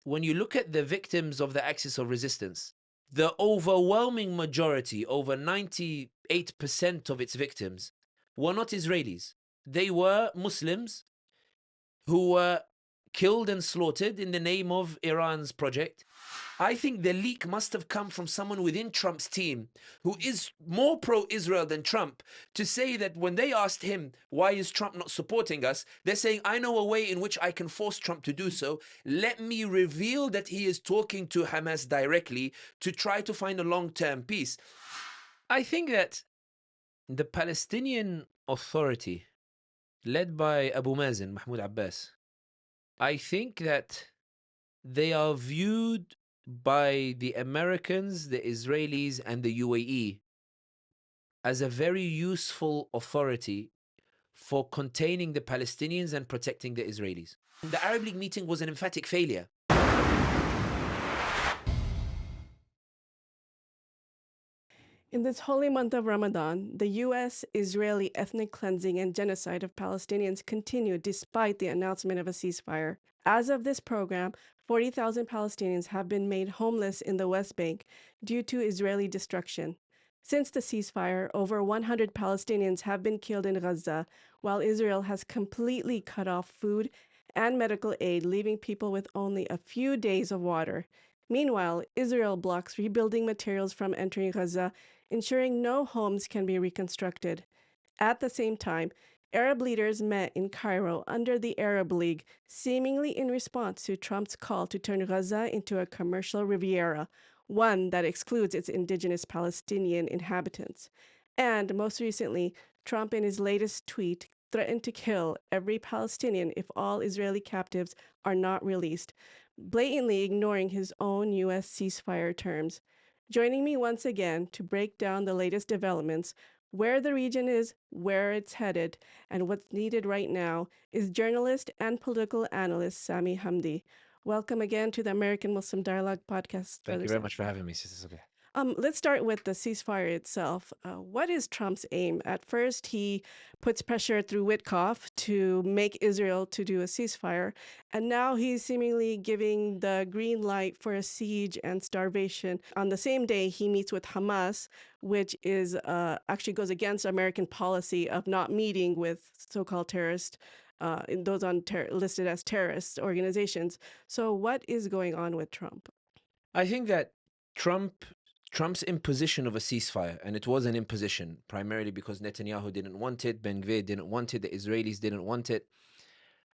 when you look at the victims of the axis of resistance, the overwhelming majority, over 98% of its victims, were not Israelis. They were Muslims who were killed and slaughtered in the name of Iran's project. I think the leak must have come from someone within Trump's team who is more pro-Israel than Trump, to say that when they asked him, why is Trump not supporting us? They're saying, I know a way in which I can force Trump to do so. Let me reveal that he is talking to Hamas directly to try to find a long-term peace. I think that the Palestinian Authority, led by Abu Mazen, Mahmoud Abbas, I think that they are viewed by the Americans, the Israelis, and the UAE as a very useful authority for containing the Palestinians and protecting the Israelis. The Arab League meeting was an emphatic failure. In this holy month of Ramadan, the U.S.-Israeli ethnic cleansing and genocide of Palestinians continue despite the announcement of a ceasefire. As of this program, 40,000 Palestinians have been made homeless in the West Bank due to Israeli destruction. Since the ceasefire, over 100 Palestinians have been killed in Gaza, while Israel has completely cut off food and medical aid, leaving people with only a few days of water. Meanwhile, Israel blocks rebuilding materials from entering Gaza, ensuring no homes can be reconstructed. At the same time, Arab leaders met in Cairo under the Arab League, seemingly in response to Trump's call to turn Gaza into a commercial Riviera, one that excludes its indigenous Palestinian inhabitants. And most recently, Trump, in his latest tweet, threatened to kill every Palestinian if all Israeli captives are not released, blatantly ignoring his own U.S. ceasefire terms. Joining me once again to break down the latest developments, where the region is, where it's headed, and what's needed right now, is journalist and political analyst Sami Hamdi. Welcome again to the American Muslim Dialogue podcast. Thank you very much for having me, Sister Sabih. Let's start with the ceasefire itself. What is Trump's aim? At first, he puts pressure through Witkoff to make Israel to do a ceasefire, and now he's seemingly giving the green light for a siege and starvation. On the same day, he meets with Hamas, which is actually goes against American policy of not meeting with so-called terrorists. In those on listed as terrorist organizations. So, what is going on with Trump? I think that Trump's imposition of a ceasefire, and it was an imposition, primarily because Netanyahu didn't want it, Ben Gvir didn't want it, the Israelis didn't want it.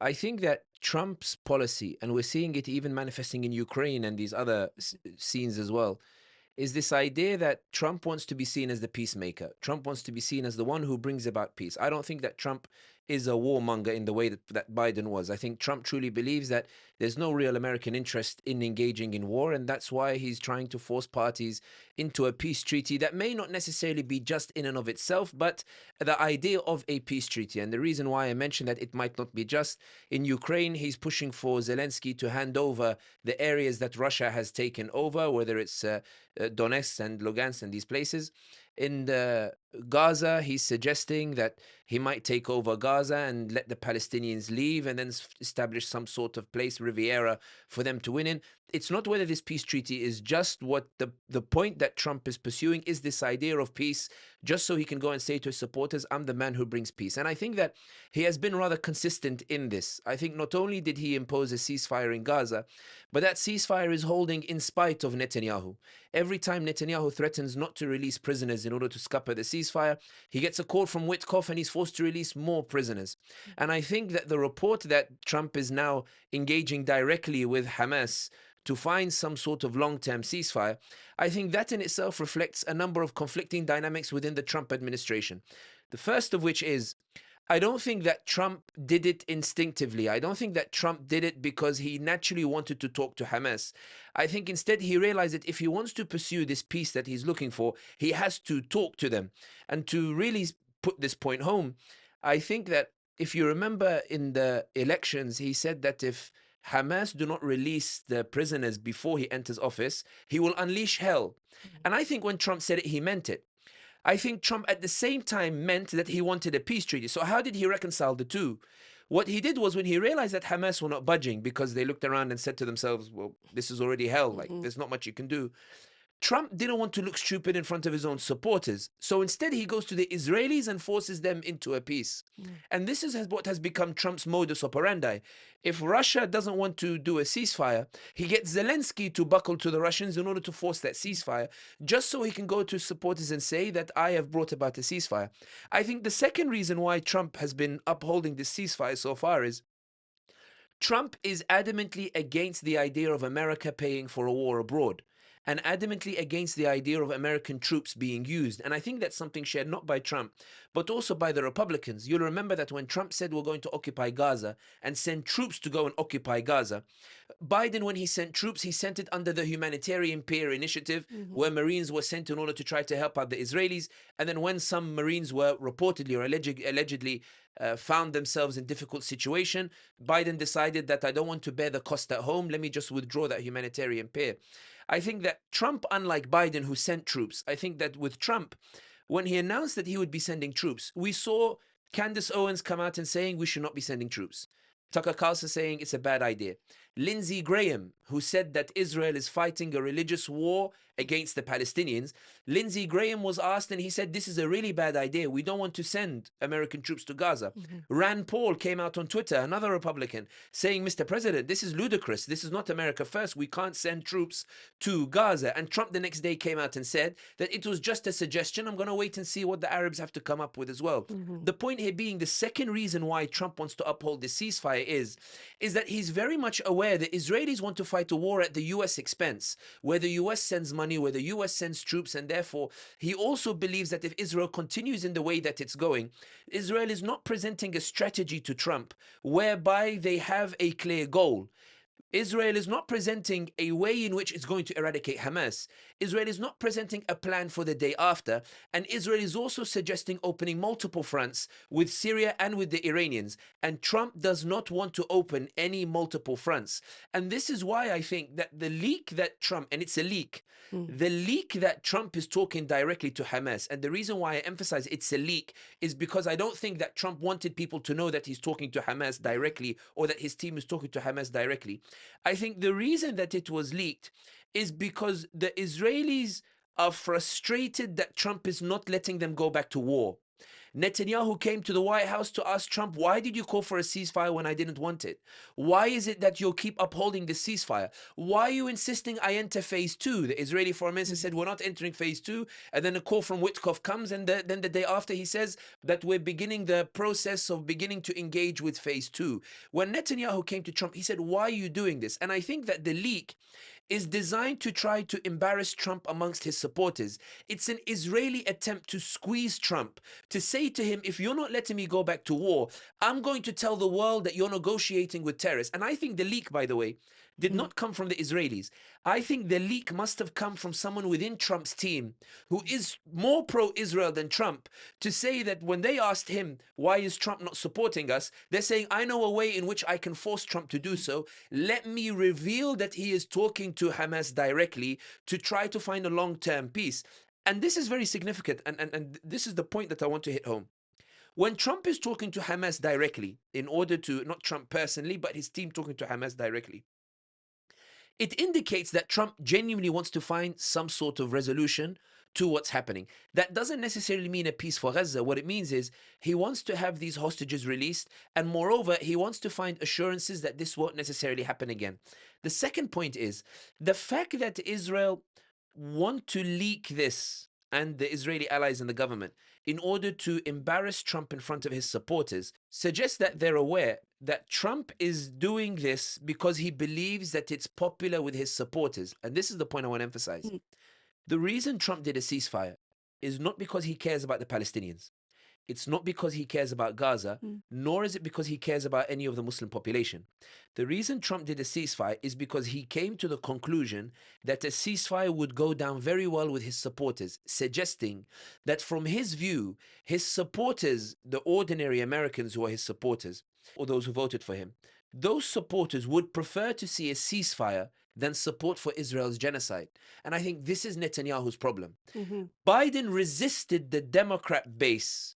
I think that Trump's policy, and we're seeing it even manifesting in Ukraine and these other scenes as well, is this idea that Trump wants to be seen as the peacemaker. Trump wants to be seen as the one who brings about peace. I don't think that Trump is a warmonger in the way that Biden was. I think Trump truly believes that there's no real American interest in engaging in war, and that's why he's trying to force parties into a peace treaty that may not necessarily be just in and of itself, but the idea of a peace treaty. And the reason why I mentioned that it might not be just in Ukraine, he's pushing for Zelensky to hand over the areas that Russia has taken over, whether it's Donetsk and Lugansk and these places. In Gaza, he's suggesting that he might take over Gaza and let the Palestinians leave and then establish some sort of place, Riviera, for them to win in. It's not whether this peace treaty is just what the point that Trump is pursuing is this idea of peace, just so he can go and say to his supporters, I'm the man who brings peace. And I think that he has been rather consistent in this. I think not only did he impose a ceasefire in Gaza, but that ceasefire is holding in spite of Netanyahu. Every time Netanyahu threatens not to release prisoners in order to scupper the ceasefire, he gets a call from Witkoff and he's forced to release more prisoners. And I think that the report that Trump is now engaging directly with Hamas to find some sort of long-term ceasefire, I think that in itself reflects a number of conflicting dynamics within the Trump administration. The first of which is, I don't think that Trump did it instinctively. I don't think that Trump did it because he naturally wanted to talk to Hamas. I think instead he realized that if he wants to pursue this peace that he's looking for, he has to talk to them. And to really put this point home, I think that if you remember in the elections, he said that if Hamas do not release the prisoners before he enters office, he will unleash hell. And I think when Trump said it, he meant it. I think Trump at the same time meant that he wanted a peace treaty. So how did he reconcile the two? What he did was, when he realized that Hamas were not budging because they looked around and said to themselves, well, this is already hell, like there's not much you can do. Trump didn't want to look stupid in front of his own supporters. So instead, he goes to the Israelis and forces them into a peace. And this is what has become Trump's modus operandi. If Russia doesn't want to do a ceasefire, he gets Zelensky to buckle to the Russians in order to force that ceasefire, just so he can go to supporters and say that I have brought about a ceasefire. I think the second reason why Trump has been upholding this ceasefire so far is Trump is adamantly against the idea of America paying for a war abroad, and adamantly against the idea of American troops being used. And I think that's something shared not by Trump, but also by the Republicans. You'll remember that when Trump said we're going to occupy Gaza and send troops to go and occupy Gaza, Biden, when he sent troops, he sent it under the Humanitarian Peer Initiative, where Marines were sent in order to try to help out the Israelis. And then when some Marines were reportedly or allegedly found themselves in difficult situation, Biden decided that I don't want to bear the cost at home. Let me just withdraw that humanitarian pair. I think that Trump, unlike Biden, who sent troops, I think that with Trump, when he announced that he would be sending troops, we saw Candace Owens come out and saying we should not be sending troops. Tucker Carlson saying it's a bad idea. Lindsey Graham, who said that Israel is fighting a religious war against the Palestinians, Lindsey Graham was asked and he said this is a really bad idea. We don't want to send American troops to Gaza. Rand Paul came out on Twitter, another Republican, saying, Mr. President, this is ludicrous. This is not America first. We can't send troops to Gaza. And Trump the next day came out and said that it was just a suggestion. I'm going to wait and see what the Arabs have to come up with as well. The point here being, the second reason why Trump wants to uphold the ceasefire is that he's very much aware that Israelis want to fight a war at the US expense, where the US sends money, where the US sends troops, and therefore he also believes that if Israel continues in the way that it's going, Israel is not presenting a strategy to Trump whereby they have a clear goal. Israel is not presenting a way in which it's going to eradicate Hamas. Israel is not presenting a plan for the day after. And Israel is also suggesting opening multiple fronts with Syria and with the Iranians. And Trump does not want to open any multiple fronts. And this is why I think that the leak that Trump, and it's a leak, the leak that Trump is talking directly to Hamas, and the reason why I emphasize it's a leak is because I don't think that Trump wanted people to know that he's talking to Hamas directly or that his team is talking to Hamas directly. I think the reason that it was leaked is because the Israelis are frustrated that Trump is not letting them go back to war. Netanyahu came to the White House to ask Trump, why did you call for a ceasefire when I didn't want it? Why is it that you'll keep upholding the ceasefire? Why are you insisting I enter phase 2? The Israeli foreign minister said, we're not entering phase 2. And then a call from Witkoff comes, and then the day after he says that we're beginning the process of beginning to engage with phase 2. When Netanyahu came to Trump, he said, why are you doing this? And I think that the leak is designed to try to embarrass Trump amongst his supporters. It's an Israeli attempt to squeeze Trump, to say to him, if you're not letting me go back to war, I'm going to tell the world that you're negotiating with terrorists. And I think the leak, by the way, did not come from the Israelis. I think the leak must have come from someone within Trump's team who is more pro-Israel than Trump, to say that when they asked him, why is Trump not supporting us? They're saying, I know a way in which I can force Trump to do so. Let me reveal that he is talking to Hamas directly to try to find a long-term peace. And this is very significant. And this is the point that I want to hit home. When Trump is talking to Hamas directly, in order to, not Trump personally, but his team talking to Hamas directly, it indicates that Trump genuinely wants to find some sort of resolution to what's happening. That doesn't necessarily mean a peace for Gaza. What it means is he wants to have these hostages released, and moreover, he wants to find assurances that this won't necessarily happen again. The second point is the fact that Israel want to leak this, and the Israeli allies and the government, in order to embarrass Trump in front of his supporters, suggests that they're aware that Trump is doing this because he believes that it's popular with his supporters. And this is the point I want to emphasize. The reason Trump did a ceasefire is not because he cares about the Palestinians. It's not because he cares about Gaza, nor is it because he cares about any of the Muslim population. The reason Trump did a ceasefire is because he came to the conclusion that a ceasefire would go down very well with his supporters, suggesting that from his view, his supporters, the ordinary Americans who are his supporters, or those who voted for him, those supporters would prefer to see a ceasefire than support for Israel's genocide. And I think this is Netanyahu's problem. Biden resisted the Democrat base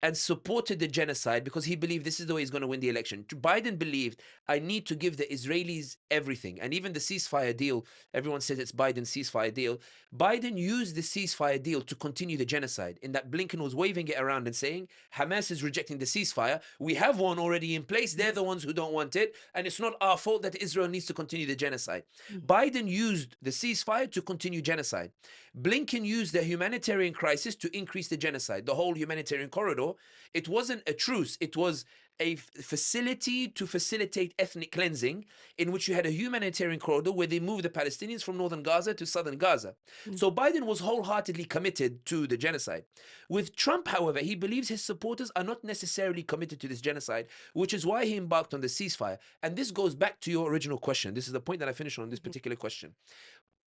and supported the genocide because he believed this is the way he's going to win the election. Biden believed, I need to give the Israelis everything. And even the ceasefire deal, everyone says it's Biden's ceasefire deal. Biden used the ceasefire deal to continue the genocide, in that Blinken was waving it around and saying, Hamas is rejecting the ceasefire. We have one already in place. They're the ones who don't want it. And it's not our fault that Israel needs to continue the genocide. Biden used the ceasefire to continue genocide. Blinken used the humanitarian crisis to increase the genocide. The whole humanitarian corridor, it wasn't a truce. It was a facility to facilitate ethnic cleansing, in which you had a humanitarian corridor where they moved the Palestinians from northern Gaza to southern Gaza. So Biden was wholeheartedly committed to the genocide. With Trump, however, he believes his supporters are not necessarily committed to this genocide, which is why he embarked on the ceasefire. And this goes back to your original question. This is the point that I finished on this particular question.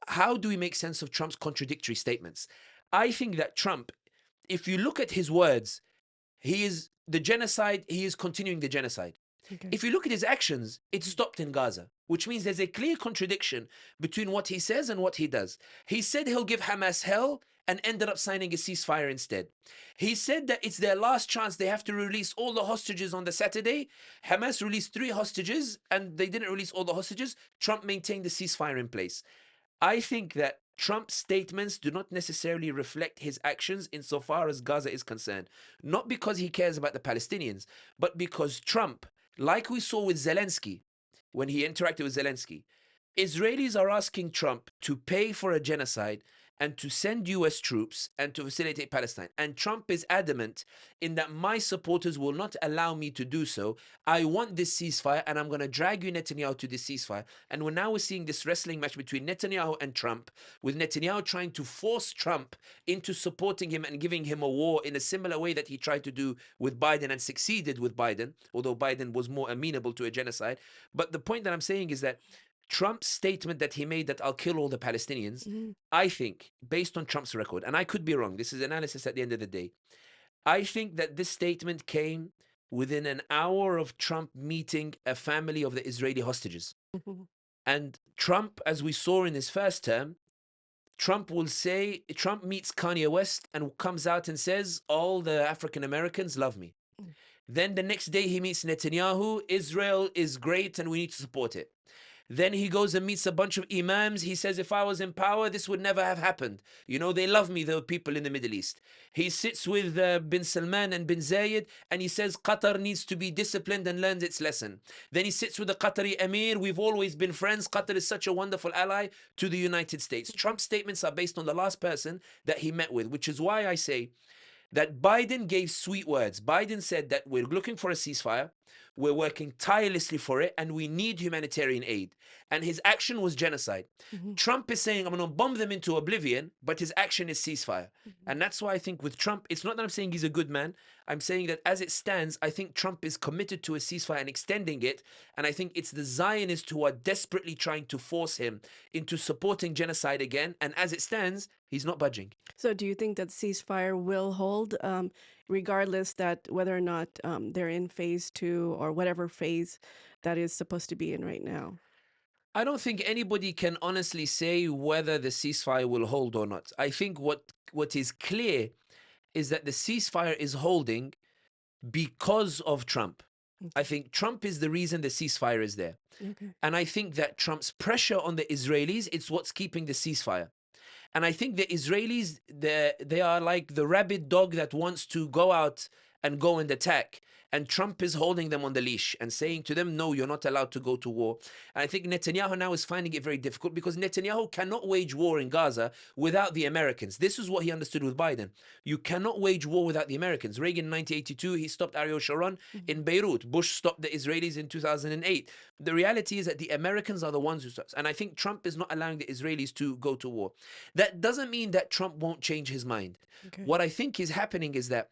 How do we make sense of Trump's contradictory statements? I think that Trump, if you look at his words, he is continuing the genocide. Okay. If you look at his actions, it stopped in Gaza, which means there's a clear contradiction between what he says and what he does. He said he'll give Hamas hell and ended up signing a ceasefire instead. He said that it's their last chance. They have to release all the hostages on the Saturday. Hamas released 3 hostages and they didn't release all the hostages. Trump maintained the ceasefire in place. I think that Trump's statements do not necessarily reflect his actions insofar as Gaza is concerned. Not because he cares about the Palestinians, but because Trump, like we saw with Zelensky, when he interacted with Zelensky, Israelis are asking Trump to pay for a genocide and to send US troops and to facilitate Palestine. And Trump is adamant in that my supporters will not allow me to do so. I want this ceasefire and I'm going to drag you, Netanyahu, to this ceasefire. And we're seeing this wrestling match between Netanyahu and Trump, with Netanyahu trying to force Trump into supporting him and giving him a war in a similar way that he tried to do with Biden and succeeded with Biden, although Biden was more amenable to a genocide. But the point that I'm saying is that Trump's statement that he made, that I'll kill all the Palestinians, I think, based on Trump's record, and I could be wrong, this is analysis at the end of the day, I think that this statement came within an hour of Trump meeting a family of the Israeli hostages. And Trump, as we saw in his first term, Trump meets Kanye West and comes out and says, all the African Americans love me. Then the next day he meets Netanyahu, Israel is great and we need to support it. Then he goes and meets a bunch of imams. He says, if I was in power, this would never have happened. You know, they love me, the people in the Middle East. He sits with bin Salman and bin Zayed, and he says, Qatar needs to be disciplined and learns its lesson. Then he sits with the Qatari Emir. We've always been friends. Qatar is such a wonderful ally to the United States. Trump's statements are based on the last person that he met with, which is why I say that Biden gave sweet words. Biden said that we're looking for a ceasefire, we're working tirelessly for it, and we need humanitarian aid. And his action was genocide. Trump is saying, I'm going to bomb them into oblivion, but his action is ceasefire. And that's why I think with Trump, it's not that I'm saying he's a good man. I'm saying that as it stands, I think Trump is committed to a ceasefire and extending it. And I think it's the Zionists who are desperately trying to force him into supporting genocide again. And as it stands, he's not budging. So do you think that ceasefire will hold, regardless that whether or not they're in phase 2 or whatever phase that is supposed to be in right now? I don't think anybody can honestly say whether the ceasefire will hold or not. I think what is clear is that the ceasefire is holding because of Trump. I think Trump is the reason the ceasefire is there. And I think that Trump's pressure on the Israelis, it's what's keeping the ceasefire. And I think the Israelis, they are like the rabid dog that wants to go out and go and attack. And Trump is holding them on the leash and saying to them, no, you're not allowed to go to war. And I think Netanyahu now is finding it very difficult because Netanyahu cannot wage war in Gaza without the Americans. This is what he understood with Biden. You cannot wage war without the Americans. Reagan in 1982, he stopped Ariel Sharon in Beirut. Bush stopped the Israelis in 2008. The reality is that the Americans are the ones who stopped. And I think Trump is not allowing the Israelis to go to war. That doesn't mean that Trump won't change his mind. What I think is happening is that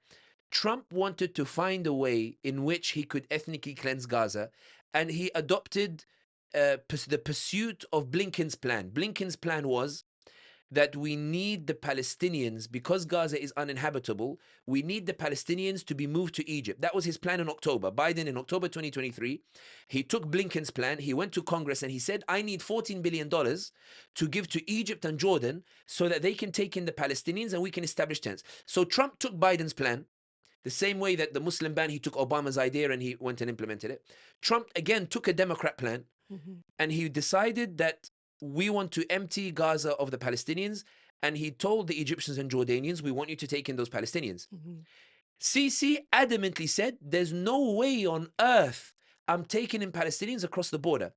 Trump wanted to find a way in which he could ethnically cleanse Gaza, and he adopted the pursuit of Blinken's plan. Blinken's plan was that we need the Palestinians, because Gaza is uninhabitable, we need the Palestinians to be moved to Egypt. That was his plan in October. Biden, in October 2023, he took Blinken's plan, he went to Congress and he said, I need $14 billion to give to Egypt and Jordan so that they can take in the Palestinians and we can establish tents. So Trump took Biden's plan, The same way that the Muslim ban, he took Obama's idea and he went and implemented it. Trump, again, took a Democrat plan and he decided that we want to empty Gaza of the Palestinians. And he told the Egyptians and Jordanians, we want you to take in those Palestinians. Sisi adamantly said, there's no way on earth I'm taking in Palestinians across the border.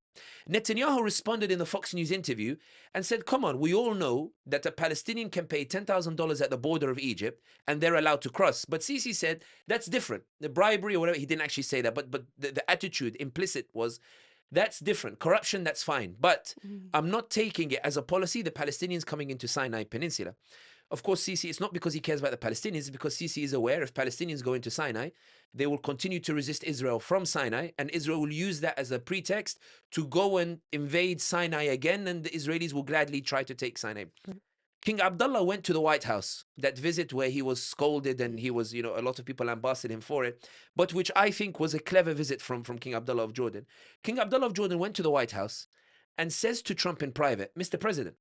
Netanyahu responded in the Fox News interview and said, come on, we all know that a Palestinian can pay $10,000 at the border of Egypt and they're allowed to cross. But Sisi said, that's different. The bribery or whatever, he didn't actually say that, but the attitude implicit was, that's different. Corruption, that's fine. But I'm not taking it as a policy, the Palestinians coming into Sinai Peninsula. Of course, Sisi, it's not because he cares about the Palestinians, it's because Sisi is aware if Palestinians go into Sinai, they will continue to resist Israel from Sinai, and Israel will use that as a pretext to go and invade Sinai again, and the Israelis will gladly try to take Sinai. King Abdullah went to the White House, that visit where he was scolded and he was, a lot of people lambasted him for it, but which I think was a clever visit from King Abdullah of Jordan. King Abdullah of Jordan went to the White House and says to Trump in private, Mr. President,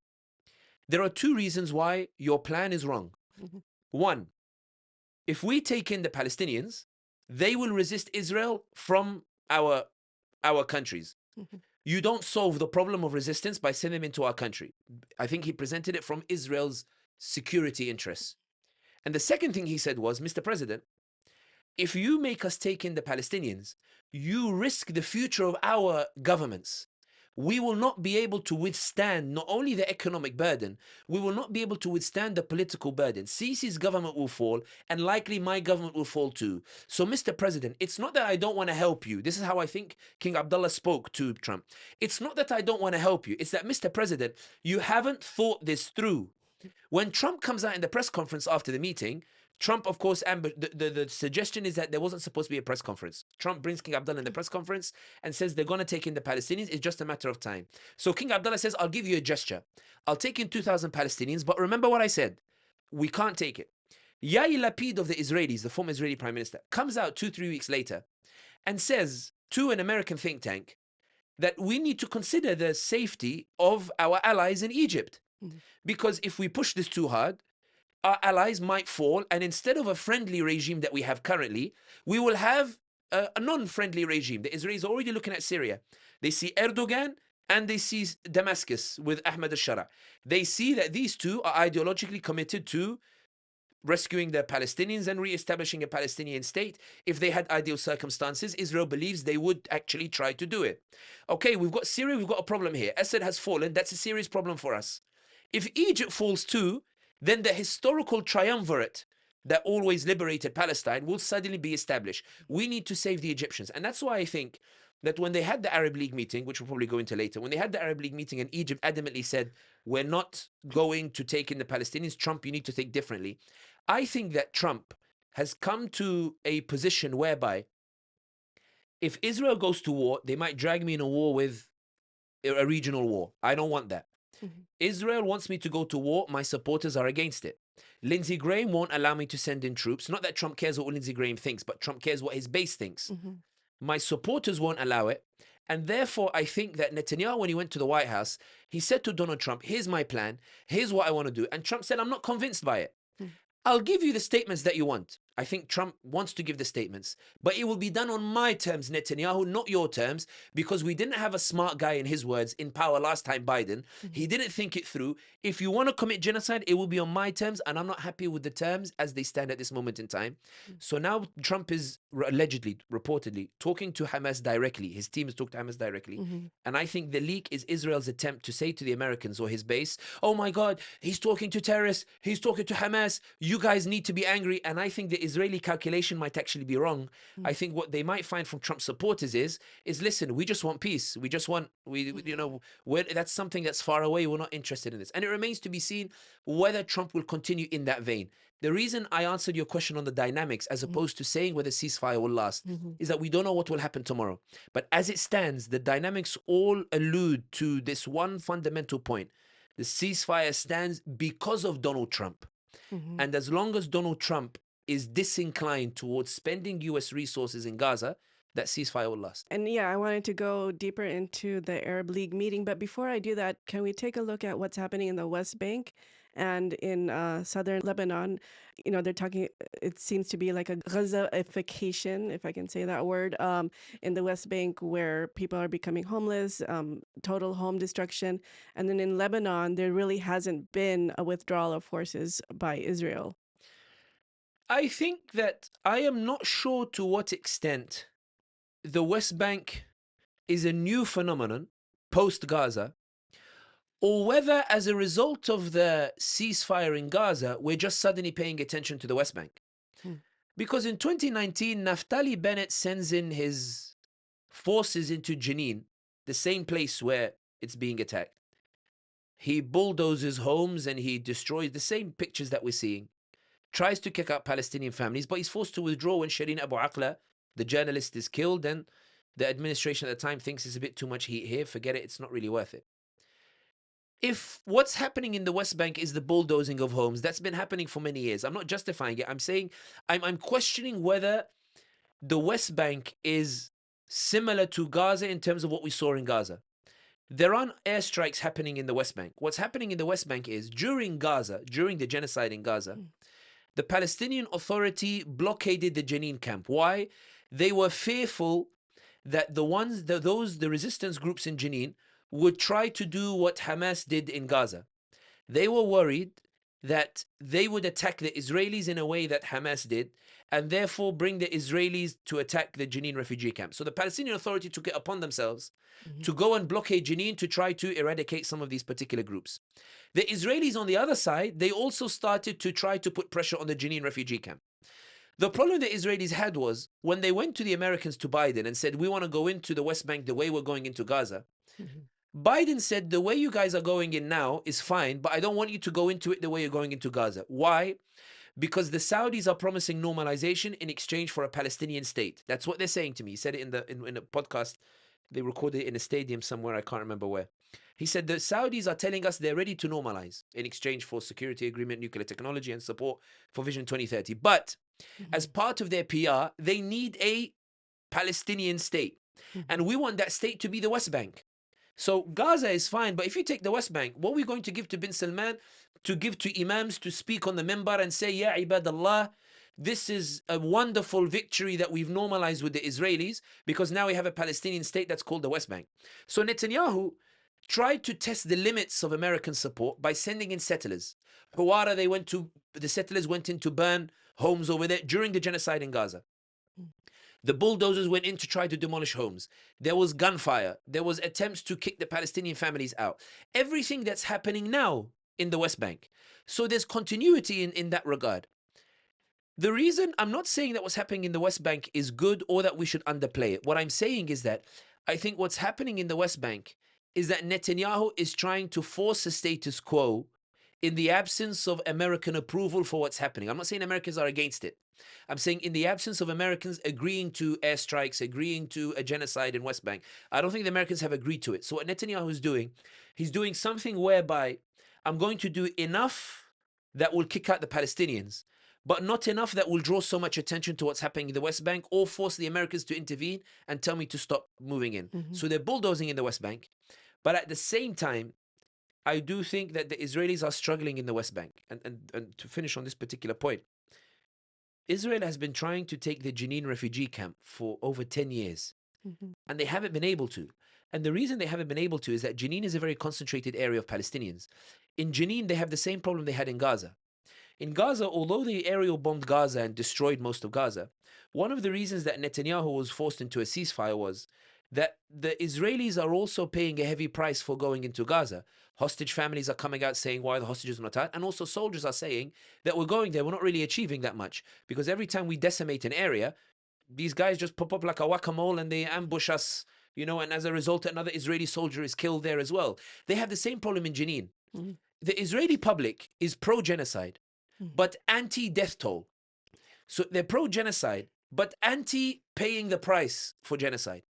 there are two reasons why your plan is wrong. One, if we take in the Palestinians, they will resist Israel from our countries. You don't solve the problem of resistance by sending them into our country. I think he presented it from Israel's security interests. And the second thing he said was, Mr. President, if you make us take in the Palestinians, you risk the future of our governments. We will not be able to withstand not only the economic burden, we will not be able to withstand the political burden. Sisi's government will fall, and likely my government will fall too. So, Mr. President, it's not that I don't want to help you. This is how I think King Abdullah spoke to Trump. It's not that I don't want to help you. It's that, Mr. President, you haven't thought this through. When Trump comes out in the press conference after the meeting, Trump, of course, the suggestion is that there wasn't supposed to be a press conference. Trump brings King Abdullah in the press conference and says they're going to take in the Palestinians. It's just a matter of time. So King Abdullah says, I'll give you a gesture. I'll take in 2,000 Palestinians, but remember what I said. We can't take it. Yair Lapid of the Israelis, the former Israeli prime minister, comes out 2-3 weeks later and says to an American think tank that we need to consider the safety of our allies in Egypt. Because if we push this too hard, our allies might fall, and instead of a friendly regime that we have currently, we will have a non-friendly regime. The Israelis are already looking at Syria. They see Erdogan and they see Damascus with Ahmed al-Shara. They see that these two are ideologically committed to rescuing the Palestinians and re-establishing a Palestinian state. If they had ideal circumstances, Israel believes they would actually try to do it. Okay, we've got Syria, we've got a problem here. Assad has fallen, that's a serious problem for us. If Egypt falls too, then the historical triumvirate that always liberated Palestine will suddenly be established. We need to save the Egyptians. And that's why I think that when they had the Arab League meeting, which we'll probably go into later, when they had the Arab League meeting and Egypt adamantly said, we're not going to take in the Palestinians, Trump, you need to think differently. I think that Trump has come to a position whereby if Israel goes to war, they might drag me in a war with a regional war. I don't want that. Israel wants me to go to war. My supporters are against it. Lindsey Graham won't allow me to send in troops. Not that Trump cares what Lindsey Graham thinks, but Trump cares what his base thinks. My supporters won't allow it. And therefore, I think that Netanyahu, when he went to the White House, he said to Donald Trump, here's my plan. Here's what I want to do. And Trump said, I'm not convinced by it. I'll give you the statements that you want. I think Trump wants to give the statements, but it will be done on my terms, Netanyahu, not your terms, because we didn't have a smart guy, in his words, in power last time, Biden. He didn't think it through. If you want to commit genocide, it will be on my terms, and I'm not happy with the terms as they stand at this moment in time. So now Trump is allegedly, reportedly, talking to Hamas directly. His team has talked to Hamas directly. And I think the leak is Israel's attempt to say to the Americans or his base, oh my God, he's talking to terrorists, he's talking to Hamas, you guys need to be angry. And I think the Israeli calculation might actually be wrong. I think what they might find from Trump supporters is listen, we just want peace. We just want, that's something that's far away. We're not interested in this. And it remains to be seen whether Trump will continue in that vein. The reason I answered your question on the dynamics as opposed to saying whether ceasefire will last is that we don't know what will happen tomorrow. But as it stands, the dynamics all allude to this one fundamental point. The ceasefire stands because of Donald Trump. And as long as Donald Trump is disinclined towards spending US resources in Gaza, that ceasefire will last. And yeah, I wanted to go deeper into the Arab League meeting, but before I do that, can we take a look at what's happening in the West Bank and in southern Lebanon? You know, they're talking, it seems to be like a Gazaification, if I can say that word, in the West Bank where people are becoming homeless, total home destruction. And then in Lebanon, there really hasn't been a withdrawal of forces by Israel. I think that I am not sure to what extent the West Bank is a new phenomenon post-Gaza, or whether as a result of the ceasefire in Gaza, we're just suddenly paying attention to the West Bank. Hmm. Because in 2019, Naftali Bennett sends in his forces into Jenin, the same place where it's being attacked. He bulldozes homes and he destroys the same pictures that we're seeing. Tries to kick out Palestinian families, but he's forced to withdraw when Shireen Abu Akleh, the journalist, is killed, and the administration at the time thinks it's a bit too much heat here. Forget it, it's not really worth it. If what's happening in the West Bank is the bulldozing of homes, that's been happening for many years. I'm not justifying it. I'm saying I'm questioning whether the West Bank is similar to Gaza in terms of what we saw in Gaza. There aren't airstrikes happening in the West Bank. What's happening in the West Bank is during the genocide in Gaza, the Palestinian Authority blockaded the Jenin camp. Why? They were fearful that the resistance groups in Jenin would try to do what Hamas did in Gaza. They were worried that they would attack the Israelis in a way that Hamas did, and therefore bring the Israelis to attack the Jenin refugee camp. So the Palestinian Authority took it upon themselves to go and blockade Jenin to try to eradicate some of these particular groups. The Israelis on the other side, they also started to try to put pressure on the Jenin refugee camp. The problem the Israelis had was when they went to the Americans, to Biden, and said, we want to go into the West Bank the way we're going into Gaza. Biden said, the way you guys are going in now is fine, but I don't want you to go into it the way you're going into Gaza. Why? Because the Saudis are promising normalization in exchange for a Palestinian state. That's what they're saying to me. He said it in a podcast. They recorded it in a stadium somewhere, I can't remember where. He said the Saudis are telling us they're ready to normalize in exchange for security agreement, nuclear technology, and support for Vision 2030. But as part of their PR, they need a Palestinian state. And we want that state to be the West Bank. So Gaza is fine, but if you take the West Bank, what are we going to give to bin Salman, to give to imams to speak on the minbar and say, Ya ibadallah, this is a wonderful victory that we've normalized with the Israelis, because now we have a Palestinian state that's called the West Bank. So Netanyahu tried to test the limits of American support by sending in settlers. Huwara, the settlers went in to burn homes over there during the genocide in Gaza. The bulldozers went in to try to demolish homes. There was gunfire. There was attempts to kick the Palestinian families out. Everything that's happening now in the West Bank. So there's continuity in that regard. The reason I'm not saying that what's happening in the West Bank is good or that we should underplay it. What I'm saying is that I think what's happening in the West Bank is that Netanyahu is trying to force a status quo in the absence of American approval for what's happening. I'm not saying Americans are against it. I'm saying in the absence of Americans agreeing to airstrikes, agreeing to a genocide in West Bank, I don't think the Americans have agreed to it. So what Netanyahu is doing, he's doing something whereby I'm going to do enough that will kick out the Palestinians, but not enough that will draw so much attention to what's happening in the West Bank or force the Americans to intervene and tell me to stop moving in. So they're bulldozing in the West Bank. But at the same time, I do think that the Israelis are struggling in the West Bank. And to finish on this particular point, Israel has been trying to take the Jenin refugee camp for over 10 years. And they haven't been able to. And the reason they haven't been able to is that Jenin is a very concentrated area of Palestinians. In Jenin, they have the same problem they had in Gaza. In Gaza, although they aerial bombed Gaza and destroyed most of Gaza, one of the reasons that Netanyahu was forced into a ceasefire was that the Israelis are also paying a heavy price for going into Gaza. Hostage families are coming out saying why the hostages are not out. And also soldiers are saying that we're going there, we're not really achieving that much. Because every time we decimate an area, these guys just pop up like a whack-a-mole and they ambush us, you know, and as a result, another Israeli soldier is killed there as well. They have the same problem in Jenin. The Israeli public is pro-genocide, but anti-death toll. So they're pro-genocide, but anti-paying the price for genocide.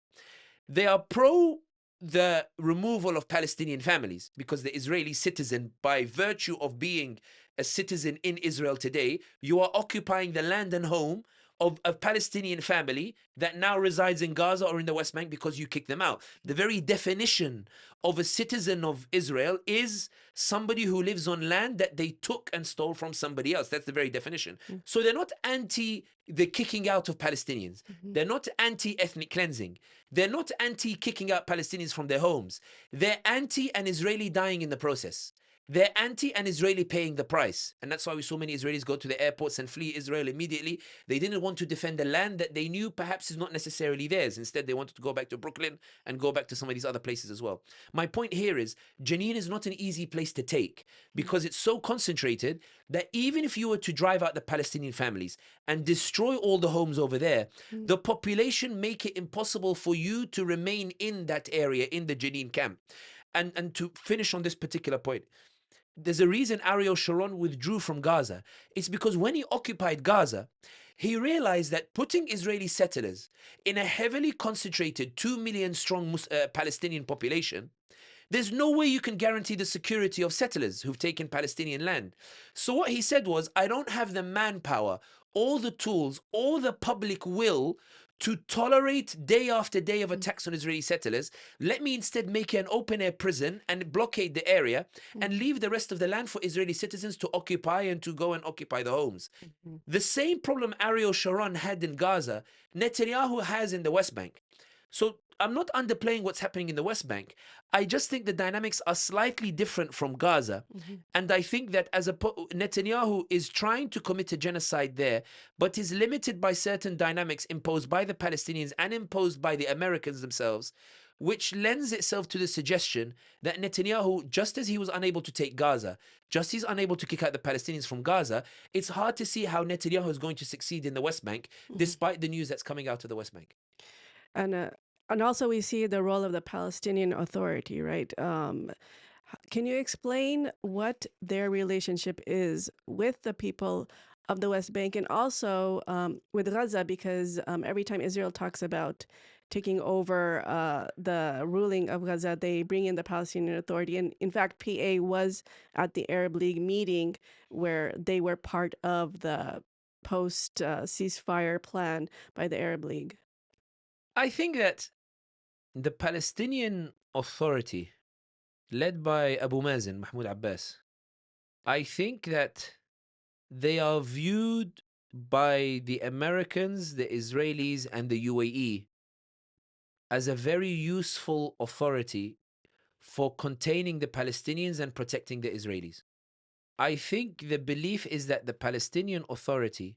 They are pro the removal of Palestinian families because the Israeli citizen, by virtue of being a citizen in Israel today, you are occupying the land and home of a Palestinian family that now resides in Gaza or in the West Bank because you kicked them out. The very definition of a citizen of Israel is somebody who lives on land that they took and stole from somebody else. That's the very definition. So they're not anti the kicking out of Palestinians. They're not anti-ethnic cleansing. They're not anti-kicking out Palestinians from their homes. They're anti an Israeli dying in the process. They're anti an Israeli paying the price. And that's why we saw many Israelis go to the airports and flee Israel immediately. They didn't want to defend a land that they knew perhaps is not necessarily theirs. Instead, they wanted to go back to Brooklyn and go back to some of these other places as well. My point here is Jenin is not an easy place to take because it's so concentrated that even if you were to drive out the Palestinian families and destroy all the homes over there, the population make it impossible for you to remain in that area, in the Jenin camp. And to finish on this particular point, there's a reason Ariel Sharon withdrew from Gaza. It's because when he occupied Gaza, he realized that putting Israeli settlers in a heavily concentrated 2 million strong Palestinian population, there's no way you can guarantee the security of settlers who've taken Palestinian land. So what he said was, I don't have the manpower, all the tools, or the public will to tolerate day after day of attacks on Israeli settlers. Let me instead make it an open-air prison and blockade the area and leave the rest of the land for Israeli citizens to occupy and to go and occupy the homes. The same problem Ariel Sharon had in Gaza, Netanyahu has in the West Bank. So I'm not underplaying what's happening in the West Bank. I just think the dynamics are slightly different from Gaza. And I think that Netanyahu is trying to commit a genocide there, but is limited by certain dynamics imposed by the Palestinians and imposed by the Americans themselves, which lends itself to the suggestion that Netanyahu, just as he was unable to take Gaza, just as he's unable to kick out the Palestinians from Gaza, it's hard to see how Netanyahu is going to succeed in the West Bank, despite the news that's coming out of the West Bank. And also we see the role of the Palestinian Authority, right? Can you explain what their relationship is with the people of the West Bank and also with Gaza? Because every time Israel talks about taking over the ruling of Gaza, they bring in the Palestinian Authority. And in fact, PA was at the Arab League meeting where they were part of the post-ceasefire plan by the Arab League. I think that the Palestinian Authority, led by Abu Mazen, Mahmoud Abbas, I think that they are viewed by the Americans, the Israelis, and the UAE as a very useful authority for containing the Palestinians and protecting the Israelis. I think the belief is that the Palestinian Authority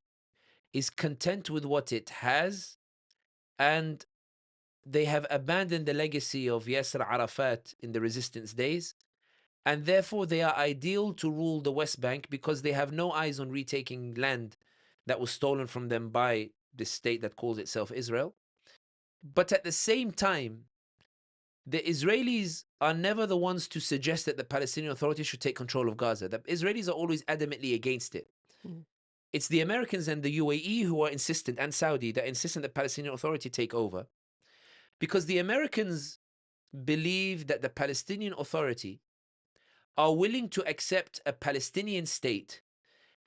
is content with what it has, and they have abandoned the legacy of Yasser Arafat in the resistance days, and therefore they are ideal to rule the West Bank because they have no eyes on retaking land that was stolen from them by this state that calls itself Israel. But at the same time, the Israelis are never the ones to suggest that the Palestinian Authority should take control of Gaza. The Israelis are always adamantly against it. It's the Americans and the UAE who are insistent, and Saudi, that insist that the Palestinian Authority take over. Because the Americans believe that the Palestinian Authority are willing to accept a Palestinian state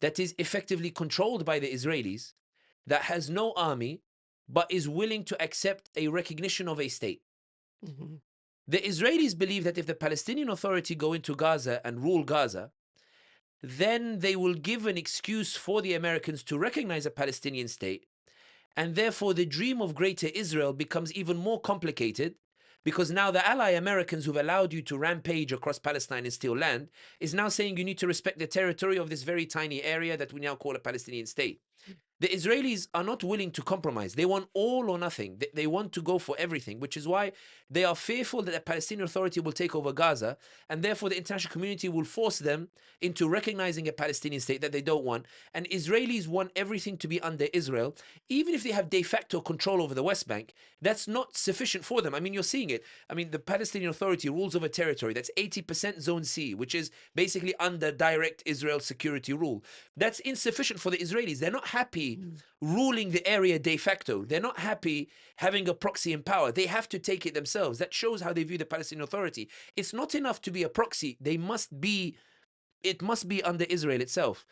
that is effectively controlled by the Israelis, that has no army, but is willing to accept a recognition of a state. The Israelis believe that if the Palestinian Authority go into Gaza and rule Gaza, then they will give an excuse for the Americans to recognize a Palestinian state. And therefore, the dream of greater Israel becomes even more complicated because now the ally Americans who've allowed you to rampage across Palestine and steal land is now saying you need to respect the territory of this very tiny area that we now call a Palestinian state. The Israelis are not willing to compromise. They want all or nothing. They want to go for everything, which is why they are fearful that the Palestinian Authority will take over Gaza, and therefore the international community will force them into recognizing a Palestinian state that they don't want. And Israelis want everything to be under Israel. Even if they have de facto control over the West Bank, that's not sufficient for them. I mean, you're seeing it. I mean, the Palestinian Authority rules over territory that's 80% Zone C, which is basically under direct Israel security rule. That's insufficient for the Israelis. They're not happy ruling the area de facto. They're not happy having a proxy in power. They have to take it themselves. That shows how they view the Palestinian Authority. It's not enough to be a proxy. It must be under Israel itself.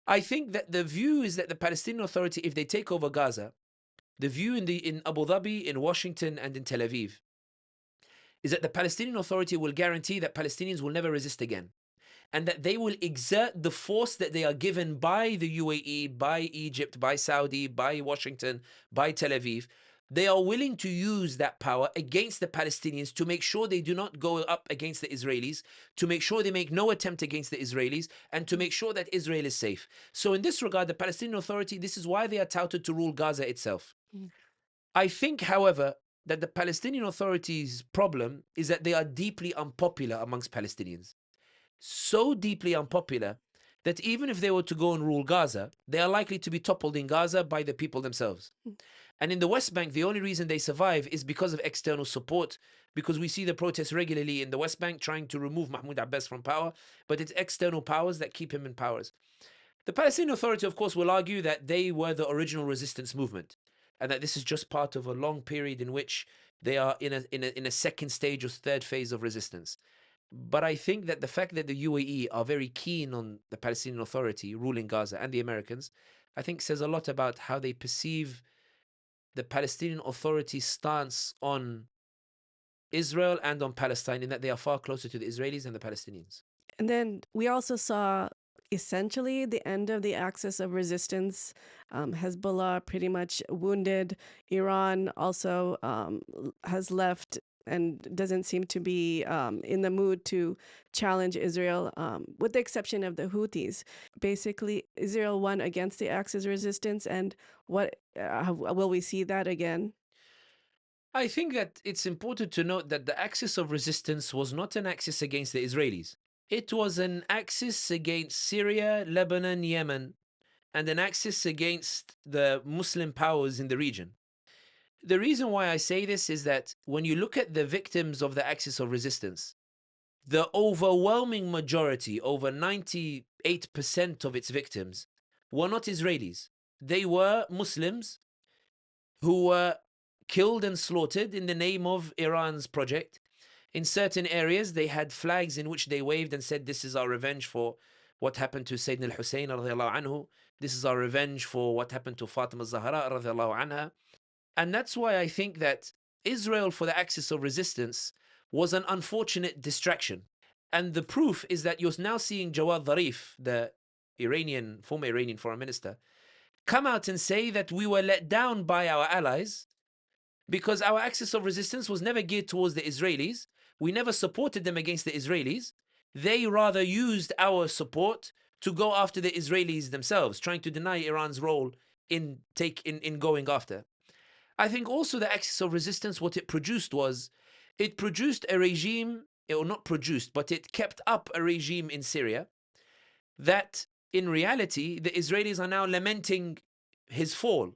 I think that the view is that the Palestinian Authority, if they take over Gaza, the view in Abu Dhabi, in Washington, and in Tel Aviv is that the Palestinian Authority will guarantee that Palestinians will never resist again, and that they will exert the force that they are given by the UAE, by Egypt, by Saudi, by Washington, by Tel Aviv. They are willing to use that power against the Palestinians to make sure they do not go up against the Israelis, to make sure they make no attempt against the Israelis, and to make sure that Israel is safe. So in this regard, the Palestinian Authority, this is why they are touted to rule Gaza itself. I think, however, that the Palestinian Authority's problem is that they are deeply unpopular amongst Palestinians. So deeply unpopular that even if they were to go and rule Gaza, they are likely to be toppled in Gaza by the people themselves. And in the West Bank, the only reason they survive is because of external support, because we see the protests regularly in the West Bank trying to remove Mahmoud Abbas from power, but it's external powers that keep him in powers. The Palestinian Authority, of course, will argue that they were the original resistance movement, and that this is just part of a long period in which they are in a second stage or third phase of resistance. But I think that the fact that the UAE are very keen on the Palestinian Authority ruling Gaza and the Americans, I think says a lot about how they perceive the Palestinian Authority's stance on Israel and on Palestine, in that they are far closer to the Israelis than the Palestinians. And then we also saw essentially the end of the axis of resistance. Hezbollah pretty much wounded. Iran also has left and doesn't seem to be in the mood to challenge Israel, with the exception of the Houthis. Basically, Israel won against the axis resistance, and what will we see that again? I think that it's important to note that the axis of resistance was not an axis against the Israelis. It was an axis against Syria, Lebanon, Yemen, and an axis against the Muslim powers in the region. The reason why I say this is that when you look at the victims of the axis of resistance, the overwhelming majority, over 98% of its victims, were not Israelis. They were Muslims who were killed and slaughtered in the name of Iran's project. In certain areas, they had flags in which they waved and said, "This is our revenge for what happened to Sayyidina al-Hussein radiallahu anhu. This is our revenge for what happened to Fatima al-Zahra radiallahu anha." And that's why I think that Israel, for the axis of resistance, was an unfortunate distraction. And the proof is that you're now seeing Jawad Zarif, the former Iranian foreign minister, come out and say that we were let down by our allies because our axis of resistance was never geared towards the Israelis. We never supported them against the Israelis. They rather used our support to go after the Israelis themselves, trying to deny Iran's role in going after. I think also the axis of resistance, what it produced a regime, or not produced, but it kept up a regime in Syria that in reality, the Israelis are now lamenting his fall.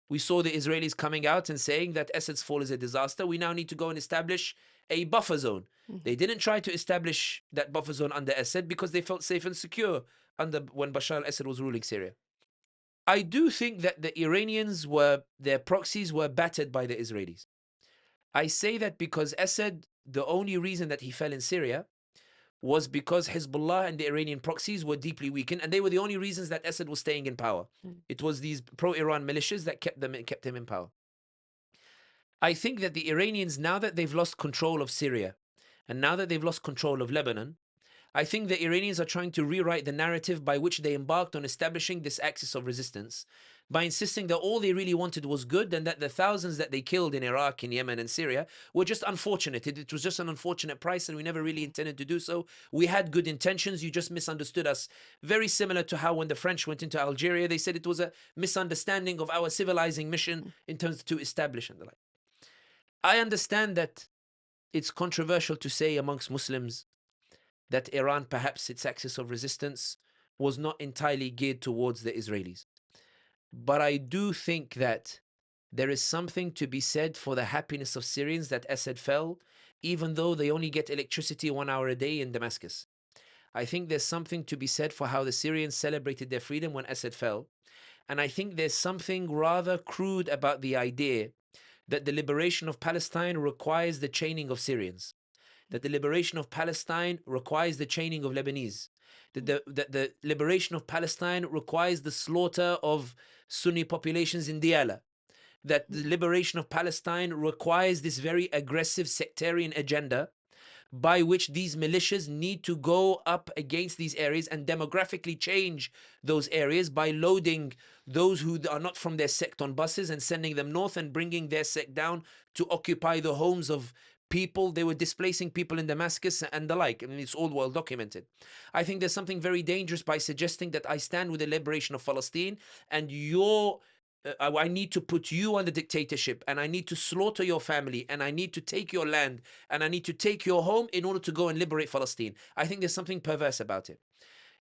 We saw the Israelis coming out and saying that Assad's fall is a disaster. We now need to go and establish a buffer zone. They didn't try to establish that buffer zone under Assad because they felt safe and secure when Bashar al-Assad was ruling Syria. I do think that the Iranians their proxies were battered by the Israelis. I say that because Assad, the only reason that he fell in Syria was because Hezbollah and the Iranian proxies were deeply weakened, and they were the only reasons that Assad was staying in power. It was these pro-Iran militias that kept him in power. I think that the Iranians, now that they've lost control of Syria, and now that they've lost control of Lebanon, I think the Iranians are trying to rewrite the narrative by which they embarked on establishing this axis of resistance, by insisting that all they really wanted was good, and that the thousands that they killed in Iraq, in Yemen, and Syria were just unfortunate. It was just an unfortunate price, and we never really intended to do so. We had good intentions, you just misunderstood us. Very similar to how when the French went into Algeria, they said it was a misunderstanding of our civilizing mission in terms to establish and the like. I understand that it's controversial to say amongst Muslims that Iran, perhaps its axis of resistance, was not entirely geared towards the Israelis. But I do think that there is something to be said for the happiness of Syrians that Assad fell, even though they only get electricity 1 hour a day in Damascus. I think there's something to be said for how the Syrians celebrated their freedom when Assad fell. And I think there's something rather crude about the idea that the liberation of Palestine requires the chaining of Syrians. that the liberation of Palestine requires the chaining of Lebanese, that the liberation of Palestine requires the slaughter of Sunni populations in Diyala, that the liberation of Palestine requires this very aggressive sectarian agenda by which these militias need to go up against these areas and demographically change those areas by loading those who are not from their sect on buses and sending them north and bringing their sect down to occupy the homes of people. They were displacing people in Damascus and the like. I mean, it's all well documented. I think there's something very dangerous by suggesting that I stand with the liberation of Palestine and I need to put you under dictatorship and I need to slaughter your family and I need to take your land and I need to take your home in order to go and liberate Palestine. I think there's something perverse about it.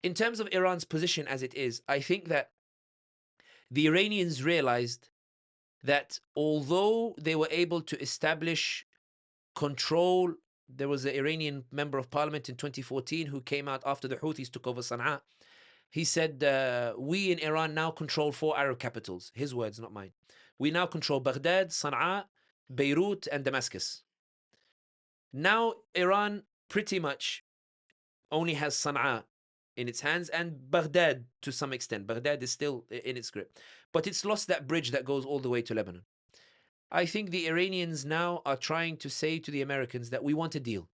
In terms of Iran's position as it is, I think that the Iranians realized that although they were able to establish control, there was an Iranian member of parliament in 2014 who came out after the Houthis took over Sana'a. He said, we in Iran now control 4 Arab capitals. His words, not mine. We now control Baghdad, Sana'a, Beirut, and Damascus. Now Iran pretty much only has Sana'a in its hands and Baghdad to some extent. Baghdad is still in its grip. But it's lost that bridge that goes all the way to Lebanon. I think the Iranians now are trying to say to the Americans that we want a deal.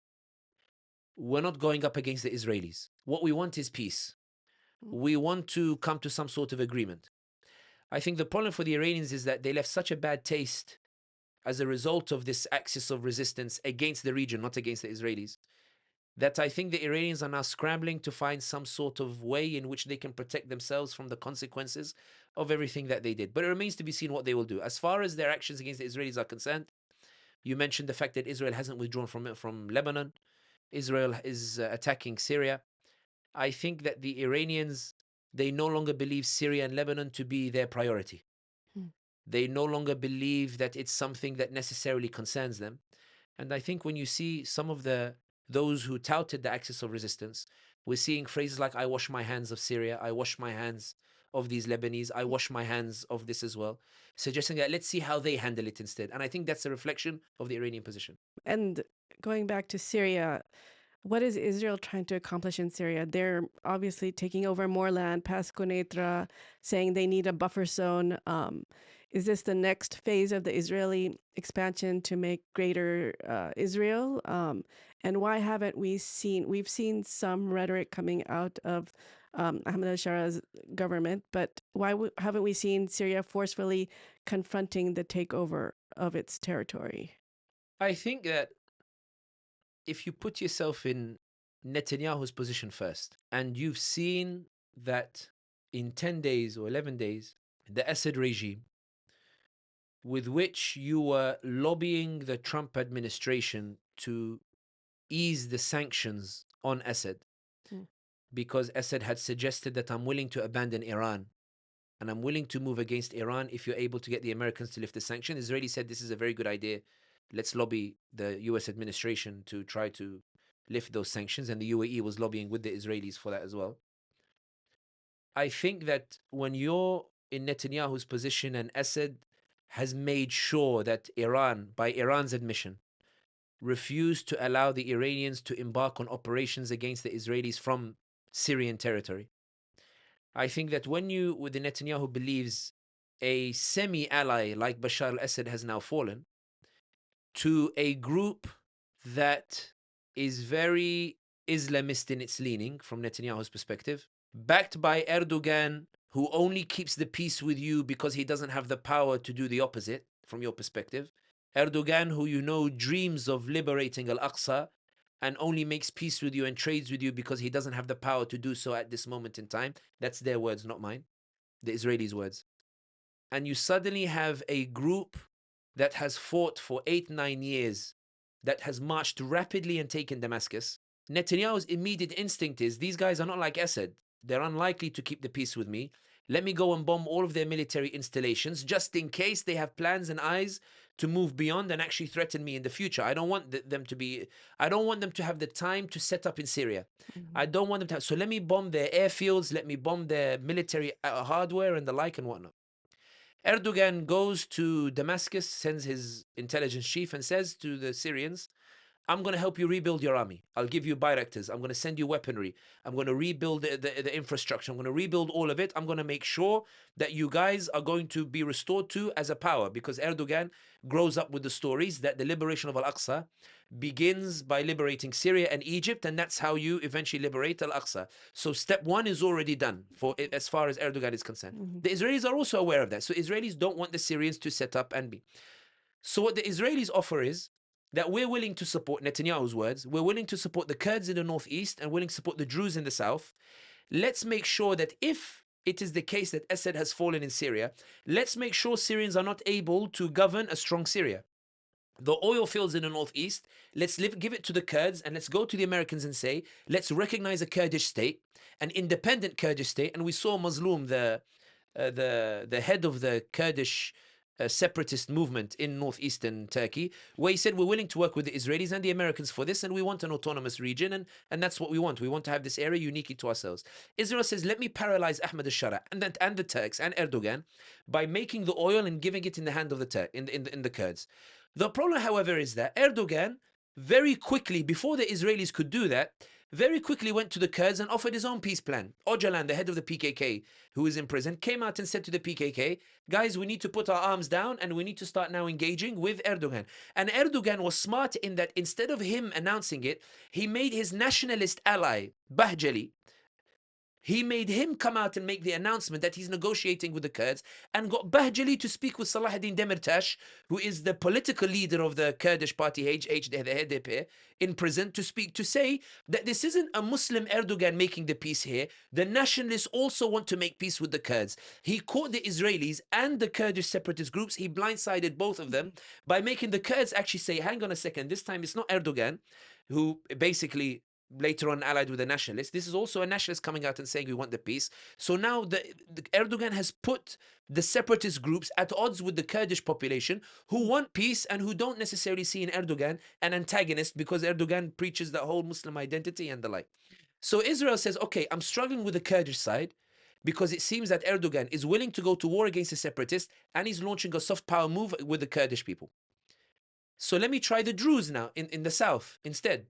We're not going up against the Israelis. What we want is peace. We want to come to some sort of agreement. I think the problem for the Iranians is that they left such a bad taste as a result of this axis of resistance against the region, not against the Israelis, that I think the Iranians are now scrambling to find some sort of way in which they can protect themselves from the consequences of everything that they did. But it remains to be seen what they will do. As far as their actions against the Israelis are concerned, you mentioned the fact that Israel hasn't withdrawn from Lebanon. Israel is attacking Syria. I think that the Iranians, they no longer believe Syria and Lebanon to be their priority. They no longer believe that it's something that necessarily concerns them. And I think when you see some of those who touted the axis of resistance, we're seeing phrases like, I wash my hands of Syria, I wash my hands of these Lebanese, I wash my hands of this as well, suggesting that let's see how they handle it instead. And I think that's a reflection of the Iranian position. And going back to Syria, what is Israel trying to accomplish in Syria? They're obviously taking over more land, past Quneitra, saying they need a buffer zone. Is this the next phase of the Israeli expansion to make greater Israel? And why haven't we've seen some rhetoric coming out of Ahmed al-Shara's government, but why haven't we seen Syria forcefully confronting the takeover of its territory? I think that if you put yourself in Netanyahu's position first, and you've seen that in 10 days or 11 days, the Assad regime, with which you were lobbying the Trump administration to ease the sanctions on Assad, because Assad had suggested that I'm willing to abandon Iran and I'm willing to move against Iran if you're able to get the Americans to lift the sanction. Israeli said this is a very good idea. Let's lobby the US administration to try to lift those sanctions. And the UAE was lobbying with the Israelis for that as well. I think that when you're in Netanyahu's position and Assad has made sure that Iran, by Iran's admission, refused to allow the Iranians to embark on operations against the Israelis from Syrian territory. I think that when the Netanyahu believes a semi-ally like Bashar al-Assad has now fallen to a group that is very Islamist in its leaning from Netanyahu's perspective, backed by Erdogan, who only keeps the peace with you because he doesn't have the power to do the opposite from your perspective. Erdogan, who you know dreams of liberating Al-Aqsa and only makes peace with you and trades with you because he doesn't have the power to do so at this moment in time. That's their words, not mine. The Israelis' words. And you suddenly have a group that has fought for 8-9 years, that has marched rapidly and taken Damascus. Netanyahu's immediate instinct is, these guys are not like Assad. They're unlikely to keep the peace with me. Let me go and bomb all of their military installations just in case they have plans and eyes to move beyond and actually threaten me in the future. I don't want them to have the time to set up in Syria. I don't want them to have, so let me bomb their airfields, let me bomb their military hardware and the like and whatnot. Erdogan goes to Damascus, sends his intelligence chief and says to the Syrians, I'm going to help you rebuild your army. I'll give you Bayraktars. I'm going to send you weaponry. I'm going to rebuild the infrastructure. I'm going to rebuild all of it. I'm going to make sure that you guys are going to be restored to as a power, because Erdogan grows up with the stories that the liberation of Al-Aqsa begins by liberating Syria and Egypt, and that's how you eventually liberate Al-Aqsa. So step one is already done for as far as Erdogan is concerned. The Israelis are also aware of that. So Israelis don't want the Syrians to set up and be. So what the Israelis offer is that we're willing to support, Netanyahu's words, we're willing to support the Kurds in the northeast and willing to support the Druze in the south. Let's make sure that if it is the case that Assad has fallen in Syria, let's make sure Syrians are not able to govern a strong Syria. The oil fields in the northeast, let's give it to the Kurds, and let's go to the Americans and say, let's recognize a Kurdish state, an independent Kurdish state. And we saw Mazloum, the head of the Kurdish separatist movement in northeastern Turkey, where he said, we're willing to work with the Israelis and the Americans for this, and we want an autonomous region, and that's what we want. We want to have this area uniquely to ourselves. Israel says, let me paralyze Ahmed al-Shara and the Turks and Erdogan by making the oil and giving it in the hand of the in the Kurds. The problem, however, is that Erdogan very quickly, before the Israelis could do that, very quickly went to the Kurds and offered his own peace plan. Öcalan, the head of the PKK, who is in prison, came out and said to the PKK, guys, we need to put our arms down and we need to start now engaging with Erdogan. And Erdogan was smart in that instead of him announcing it, he made his nationalist ally, Bahjali, he made him come out and make the announcement that he's negotiating with the Kurds, and got Bahjali to speak with Salahuddin Demirtas, who is the political leader of the Kurdish party, the HDP, in prison, to speak, to say that this isn't a Muslim Erdogan making the peace here. The nationalists also want to make peace with the Kurds. He caught the Israelis and the Kurdish separatist groups. He blindsided both of them by making the Kurds actually say, hang on a second, this time it's not Erdogan, who basically later on allied with the nationalists. This is also a nationalist coming out and saying we want the peace. So now the Erdogan has put the separatist groups at odds with the Kurdish population, who want peace and who don't necessarily see in Erdogan an antagonist, because Erdogan preaches the whole Muslim identity and the like. So Israel says, okay, I'm struggling with the Kurdish side because it seems that Erdogan is willing to go to war against the separatists and he's launching a soft power move with the Kurdish people. So let me try the Druze now in the south instead.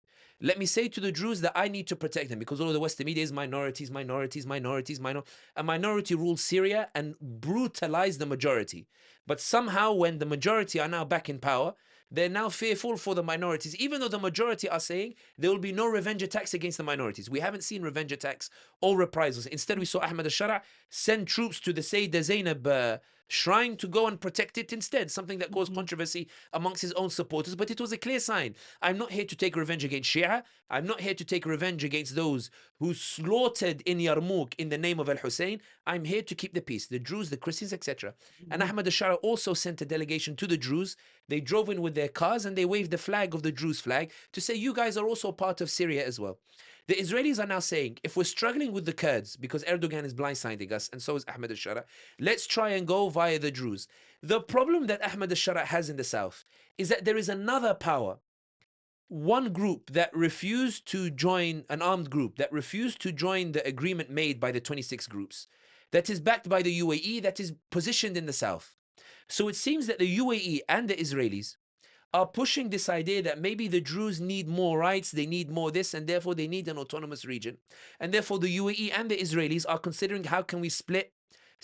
Let me say to the Druze that I need to protect them, because all of the Western media is minorities. A minority rules Syria and brutalize the majority. But somehow when the majority are now back in power, they're now fearful for the minorities, even though the majority are saying there will be no revenge attacks against the minorities. We haven't seen revenge attacks or reprisals. Instead, we saw Ahmed al-Shara send troops to the Sayyidah Zainab shrine to go and protect it instead, something that caused controversy amongst his own supporters. But it was a clear sign. I'm not here to take revenge against Shia. I'm not here to take revenge against those who slaughtered in Yarmouk in the name of Al-Hussein. I'm here to keep the peace, the Druze, the Christians, etc. And Ahmed al-Shara also sent a delegation to the Druze. They drove in with their cars and they waved the flag of the Druze flag to say, you guys are also part of Syria as well. The Israelis are now saying, if we're struggling with the Kurds because Erdogan is blindsiding us, and so is Ahmed al-Shara, let's try and go via the Druze. The problem that Ahmed al-Shara has in the south is that there is another power, one group that refused to join, an armed group that refused to join the agreement made by the 26 groups, that is backed by the UAE, that is positioned in the south. So it seems that the UAE and the Israelis are pushing this idea that maybe the Druze need more rights, they need more this, and therefore they need an autonomous region. And therefore the UAE and the Israelis are considering, how can we split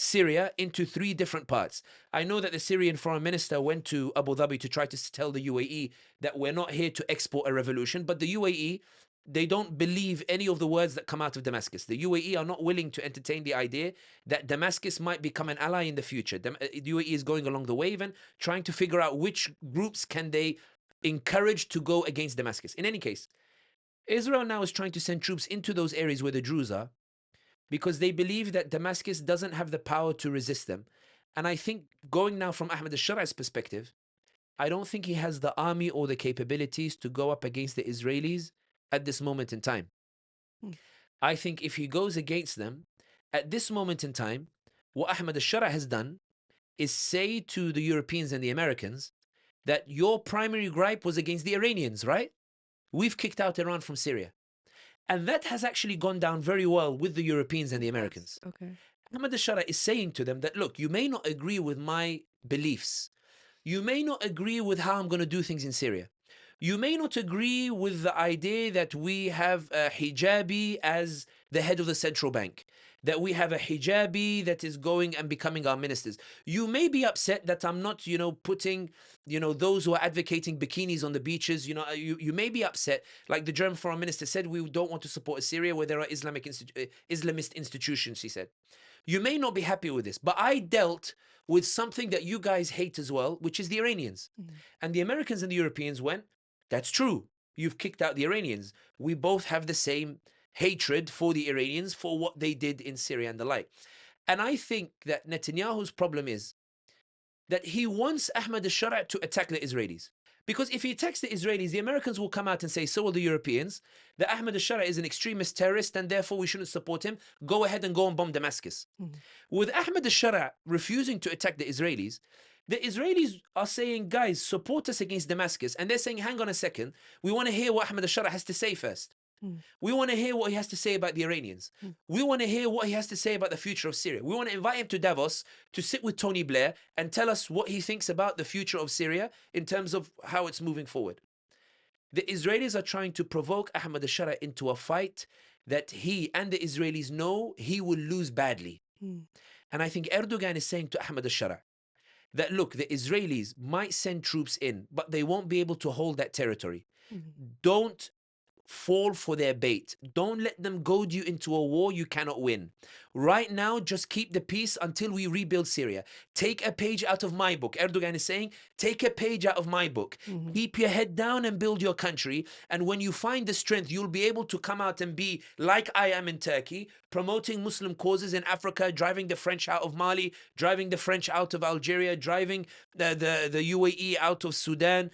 Syria into 3 different parts. I know that the Syrian foreign minister went to Abu Dhabi to try to tell the UAE that we're not here to export a revolution, but the UAE, they don't believe any of the words that come out of Damascus. The UAE are not willing to entertain the idea that Damascus might become an ally in the future. The UAE is going along the wave and trying to figure out which groups can they encourage to go against Damascus. In any case, Israel now is trying to send troops into those areas where the Druze are, because they believe that Damascus doesn't have the power to resist them. And I think, going now from Ahmed al-Shara's perspective, I don't think he has the army or the capabilities to go up against the Israelis at this moment in time. I think if he goes against them, at this moment in time, what Ahmed al-Shara has done is say to the Europeans and the Americans that your primary gripe was against the Iranians, right? We've kicked out Iran from Syria. And that has actually gone down very well with the Europeans and the Americans. Okay. Ahmed al-Shara is saying to them that, look, you may not agree with my beliefs. You may not agree with how I'm going to do things in Syria. You may not agree with the idea that we have a hijabi as the head of the central bank, that we have a hijabi that is going and becoming our ministers. You may be upset that I'm not, putting, those who are advocating bikinis on the beaches. You may be upset, like the German foreign minister said, we don't want to support Syria where there are Islamist institutions, she said. You may not be happy with this, but I dealt with something that you guys hate as well, which is the Iranians. And the Americans and the Europeans went, that's true. You've kicked out the Iranians. We both have the same hatred for the Iranians for what they did in Syria and the like. And I think that Netanyahu's problem is that he wants Ahmad al-Shara to attack the Israelis. Because if he attacks the Israelis, the Americans will come out and say, so will the Europeans, that Ahmad al-Shara is an extremist terrorist and therefore we shouldn't support him. Go ahead and go and bomb Damascus. With Ahmad al-Shara refusing to attack the Israelis are saying, guys, support us against Damascus. And they're saying, hang on a second, we want to hear what Ahmad al-Shara has to say first. We want to hear what he has to say about the Iranians. We want to hear what he has to say about the future of Syria. We want to invite him to Davos to sit with Tony Blair and tell us what he thinks about the future of Syria in terms of how it's moving forward. The Israelis are trying to provoke Ahmad al-Shara into a fight that he and the Israelis know he will lose badly. And I think Erdogan is saying to Ahmad al-Shara that, look, the Israelis might send troops in, but they won't be able to hold that territory. Don't fall for their bait. Don't let them goad you into a war you cannot win. Right now, just keep the peace until we rebuild Syria. Take a page out of my book. Erdogan is saying, take a page out of my book. Keep your head down and build your country. And when you find the strength, you'll be able to come out and be like I am in Turkey, promoting Muslim causes in Africa, driving the French out of Mali, driving the French out of Algeria, driving the UAE out of Sudan,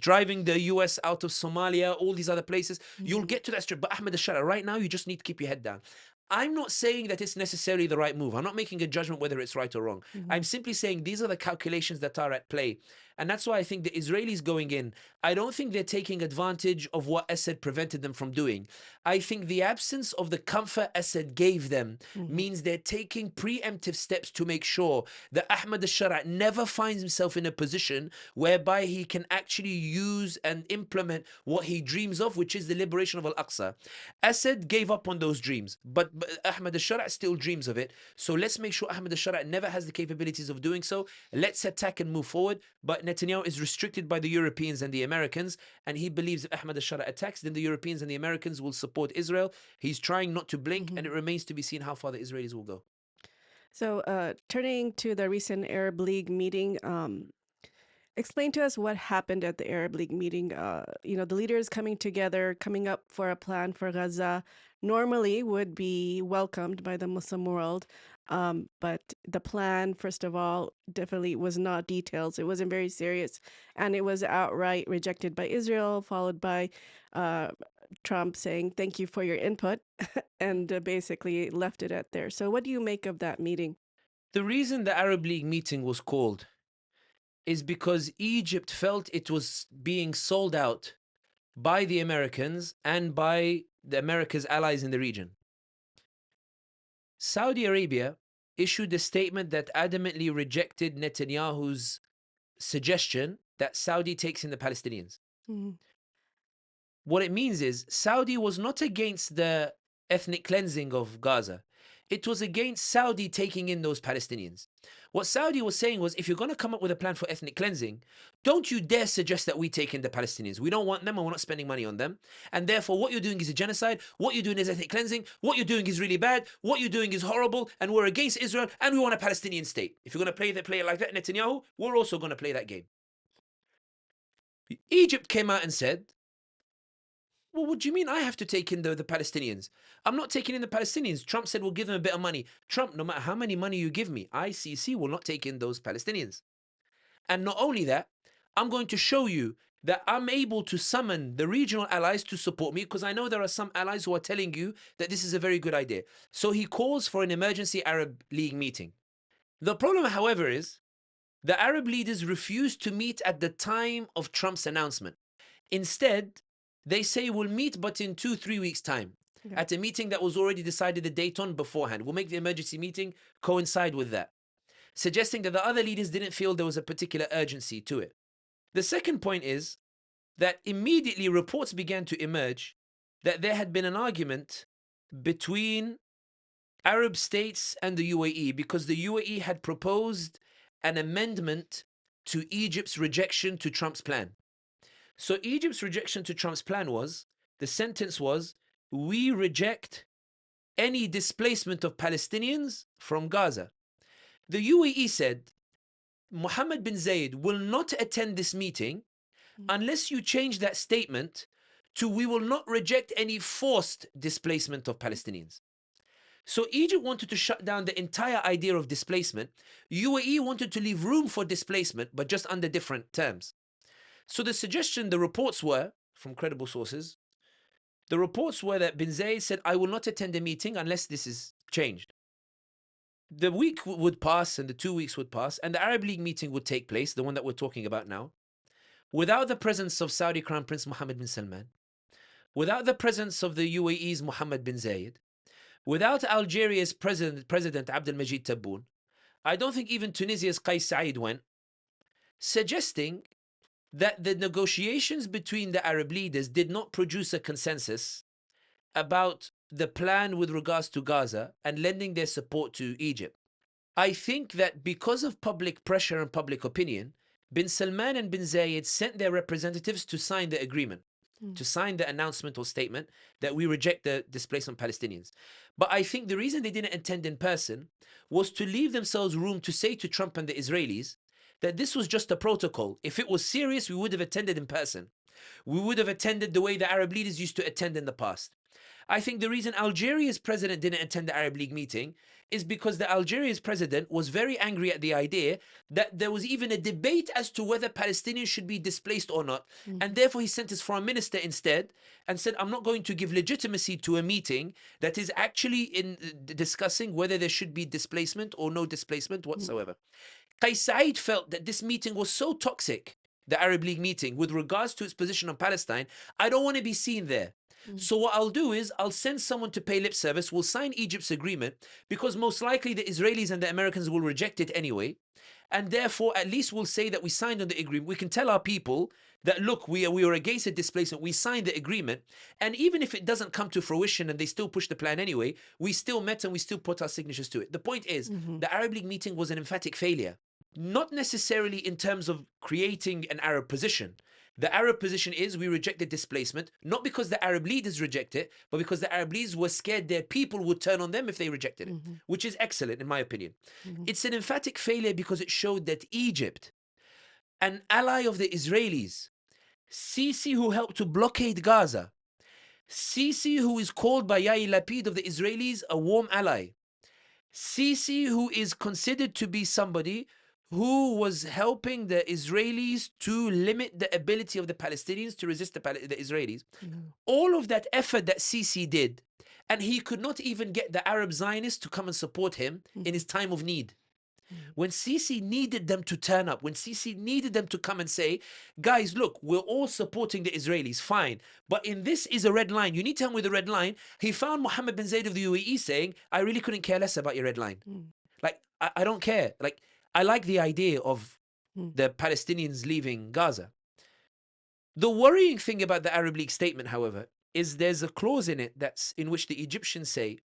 driving the US out of Somalia, all these other places. You'll get to that strength. But Ahmed al-Shara, right now, you just need to keep your head down. I'm not saying that it's necessarily the right move. I'm not making a judgment whether it's right or wrong. I'm simply saying these are the calculations that are at play. And that's why I think the Israelis going in, I don't think they're taking advantage of what Assad prevented them from doing. I think the absence of the comfort Assad gave them means they're taking preemptive steps to make sure that Ahmad al-Shara never finds himself in a position whereby he can actually use and implement what he dreams of, which is the liberation of Al-Aqsa. Assad gave up on those dreams, but Ahmad al-Shara still dreams of it. So let's make sure Ahmad al-Shara never has the capabilities of doing so. Let's attack and move forward. But Netanyahu is restricted by the Europeans and the Americans, and he believes if Ahmad al-Shara attacks, then the Europeans and the Americans will support Israel. He's trying not to blink, and it remains to be seen how far the Israelis will go. So turning to the recent Arab League meeting, explain to us what happened at the Arab League meeting. The leaders coming together, coming up for a plan for Gaza, normally would be welcomed by the Muslim world. But the plan, first of all, definitely was not detailed. It wasn't very serious. And it was outright rejected by Israel, followed by Trump saying, thank you for your input, and basically left it at there. So what do you make of that meeting? The reason the Arab League meeting was called is because Egypt felt it was being sold out by the Americans and by the America's allies in the region. Saudi Arabia issued a statement that adamantly rejected Netanyahu's suggestion that Saudi takes in the Palestinians. What it means is Saudi was not against the ethnic cleansing of Gaza. It was against Saudi taking in those Palestinians. What Saudi was saying was, if you're going to come up with a plan for ethnic cleansing, don't you dare suggest that we take in the Palestinians. We don't want them and we're not spending money on them. And therefore, what you're doing is a genocide. What you're doing is ethnic cleansing. What you're doing is really bad. What you're doing is horrible. And we're against Israel and we want a Palestinian state. If you're going to play it like that, Netanyahu, we're also going to play that game. Egypt came out and said, well, what do you mean I have to take in the Palestinians? I'm not taking in the Palestinians. Trump said we'll give them a bit of money. Trump, no matter how many money you give me, ICC will not take in those Palestinians. And not only that, I'm going to show you that I'm able to summon the regional allies to support me, because I know there are some allies who are telling you that this is a very good idea. So he calls for an emergency Arab League meeting. The problem, however, is the Arab leaders refused to meet at the time of Trump's announcement. Instead, they say we'll meet, but in 2-3 weeks' time, at a meeting that was already decided the date on beforehand. We'll make the emergency meeting coincide with that, suggesting that the other leaders didn't feel there was a particular urgency to it. The second point is that immediately reports began to emerge that there had been an argument between Arab states and the UAE because the UAE had proposed an amendment to Egypt's rejection to Trump's plan. So Egypt's rejection to Trump's plan was, the sentence was, we reject any displacement of Palestinians from Gaza. The UAE said, Mohammed bin Zayed will not attend this meeting unless you change that statement to we will not reject any forced displacement of Palestinians. So Egypt wanted to shut down the entire idea of displacement. UAE wanted to leave room for displacement, but just under different terms. So the suggestion, the reports were, from credible sources, the reports were that bin Zayed said, I will not attend a meeting unless this is changed. The week would pass and the 2 weeks would pass and the Arab League meeting would take place, the one that we're talking about now, without the presence of Saudi Crown Prince Mohammed bin Salman, without the presence of the UAE's Mohammed bin Zayed, without Algeria's President Abdelmajid Tebboune. I don't think even Tunisia's Qais Said went, suggesting that the negotiations between the Arab leaders did not produce a consensus about the plan with regards to Gaza and lending their support to Egypt. I think that because of public pressure and public opinion, bin Salman and bin Zayed sent their representatives to sign the agreement, to sign the announcement or statement that we reject the displacement Palestinians. But I think the reason they didn't attend in person was to leave themselves room to say to Trump and the Israelis that this was just a protocol. If it was serious, we would have attended in person. We would have attended the way the Arab leaders used to attend in the past. I think the reason Algeria's president didn't attend the Arab League meeting is because the Algeria's president was very angry at the idea that there was even a debate as to whether Palestinians should be displaced or not. And therefore he sent his foreign minister instead and said, I'm not going to give legitimacy to a meeting that is actually discussing whether there should be displacement or no displacement whatsoever. Qais Said felt that this meeting was so toxic, the Arab League meeting, with regards to its position on Palestine, I don't want to be seen there. So what I'll do is I'll send someone to pay lip service. We'll sign Egypt's agreement because most likely the Israelis and the Americans will reject it anyway. And therefore, at least we'll say that we signed on the agreement. We can tell our people that, look, we are against the displacement. We signed the agreement. And even if it doesn't come to fruition and they still push the plan anyway, we still met and we still put our signatures to it. The point is, the Arab League meeting was an emphatic failure. Not necessarily in terms of creating an Arab position. The Arab position is we reject the displacement, not because the Arab leaders reject it, but because the Arab leaders were scared their people would turn on them if they rejected it, which is excellent in my opinion. It's an emphatic failure because it showed that Egypt, an ally of the Israelis, Sisi, who helped to blockade Gaza, Sisi, who is called by Yair Lapid of the Israelis a warm ally, Sisi, who is considered to be somebody who was helping the Israelis to limit the ability of the Palestinians to resist the Israelis. All of that effort that Sisi did, and he could not even get the Arab Zionists to come and support him in his time of need. When Sisi needed them to turn up, when Sisi needed them to come and say, guys, look, we're all supporting the Israelis, fine, but in this is a red line. You need to tell me with the red line. He found Mohammed bin Zayed of the UAE saying, I really couldn't care less about your red line. Like, I don't care. Like, I like the idea of the Palestinians leaving Gaza. The worrying thing about the Arab League statement, however, is there's a clause in it that's in which the Egyptians say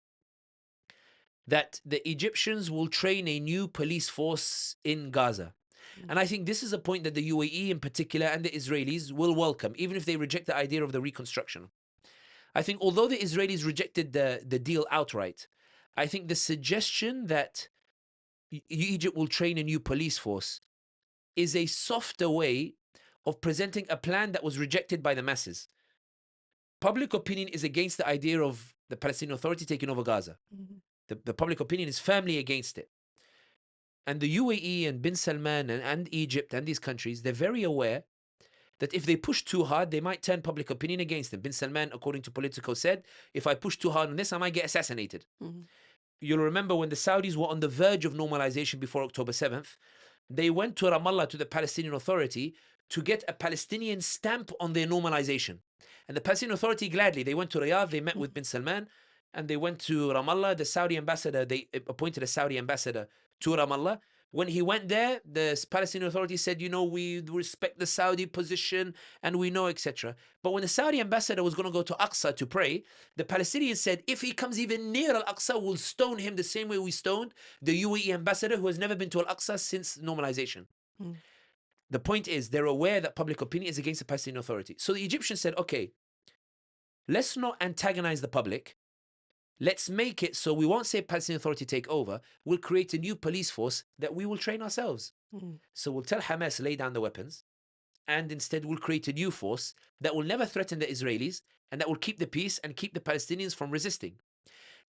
that the Egyptians will train a new police force in Gaza. And I think this is a point that the UAE in particular and the Israelis will welcome, even if they reject the idea of the reconstruction. I think although the Israelis rejected the deal outright, I think the suggestion that Egypt will train a new police force is a softer way of presenting a plan that was rejected by the masses. Public opinion is against the idea of the Palestinian Authority taking over Gaza. The public opinion is firmly against it. And the UAE and bin Salman and Egypt and these countries, they're very aware that if they push too hard, they might turn public opinion against them. Bin Salman, according to Politico, said, if I push too hard on this, I might get assassinated. You'll remember when the Saudis were on the verge of normalization before October 7th, they went to Ramallah, to the Palestinian Authority, to get a Palestinian stamp on their normalization. And the Palestinian Authority gladly, they went to Riyadh, they met with bin Salman, and they went to Ramallah. The Saudi ambassador, they appointed a Saudi ambassador to Ramallah. When he went there, the Palestinian Authority said, we respect the Saudi position and we know, etc. But when the Saudi ambassador was going to go to Aqsa to pray, the Palestinians said, if he comes even near Al-Aqsa, we'll stone him the same way we stoned the UAE ambassador who has never been to Al-Aqsa since normalization. The point is, they're aware that public opinion is against the Palestinian Authority. So the Egyptians said, okay, let's not antagonize the public. Let's make it so we won't say Palestinian Authority take over. We'll create a new police force that we will train ourselves. So we'll tell Hamas lay down the weapons, and instead we'll create a new force that will never threaten the Israelis and that will keep the peace and keep the Palestinians from resisting.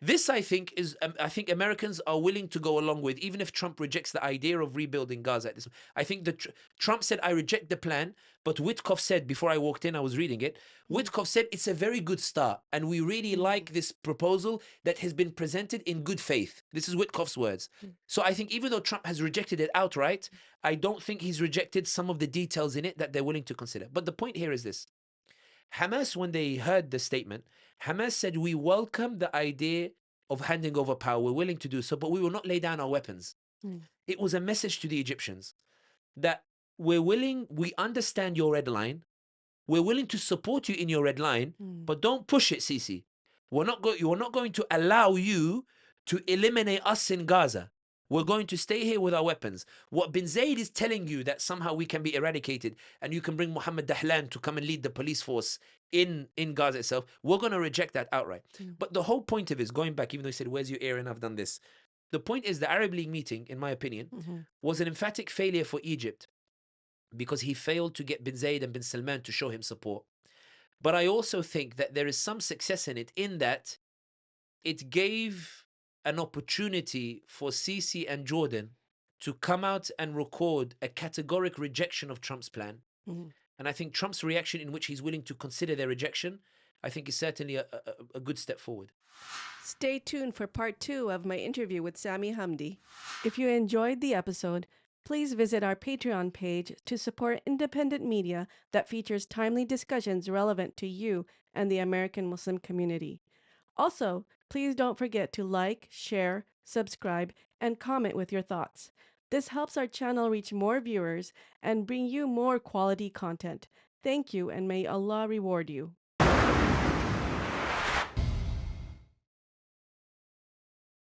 This, I think, I think Americans are willing to go along with, even if Trump rejects the idea of rebuilding Gaza at this. I think that Trump said, I reject the plan, but Witkoff said, before I walked in, I was reading it, Witkoff said it's a very good start, and we really like this proposal that has been presented in good faith. This is Witkoff's words. So I think even though Trump has rejected it outright, I don't think he's rejected some of the details in it that they're willing to consider. But the point here is this. Hamas, when they heard the statement, Hamas said, we welcome the idea of handing over power. We're willing to do so, but we will not lay down our weapons. It was a message to the Egyptians that we're willing, we understand your red line. We're willing to support you in your red line, but don't push it, Sisi. We're not going to allow you to eliminate us in Gaza. We're going to stay here with our weapons. What bin Zayed is telling you that somehow we can be eradicated and you can bring Mohammed Dahlan to come and lead the police force in Gaza itself, we're going to reject that outright. But the whole point of it is, going back, even though he said, where's your ear and I've done this. The point is the Arab League meeting, in my opinion, was an emphatic failure for Egypt because he failed to get bin Zayed and bin Salman to show him support. But I also think that there is some success in it, in that it gave an opportunity for Sisi and Jordan to come out and record a categoric rejection of Trump's plan. And I think Trump's reaction, in which he's willing to consider their rejection, I think is certainly a good step forward. Stay tuned for part 2 of my interview with Sami Hamdi. If you enjoyed the episode, please visit our Patreon page to support independent media that features timely discussions relevant to you and the American Muslim community. Also, please don't forget to like, share, subscribe, and comment with your thoughts. This helps our channel reach more viewers and bring you more quality content. Thank you, and may Allah reward you.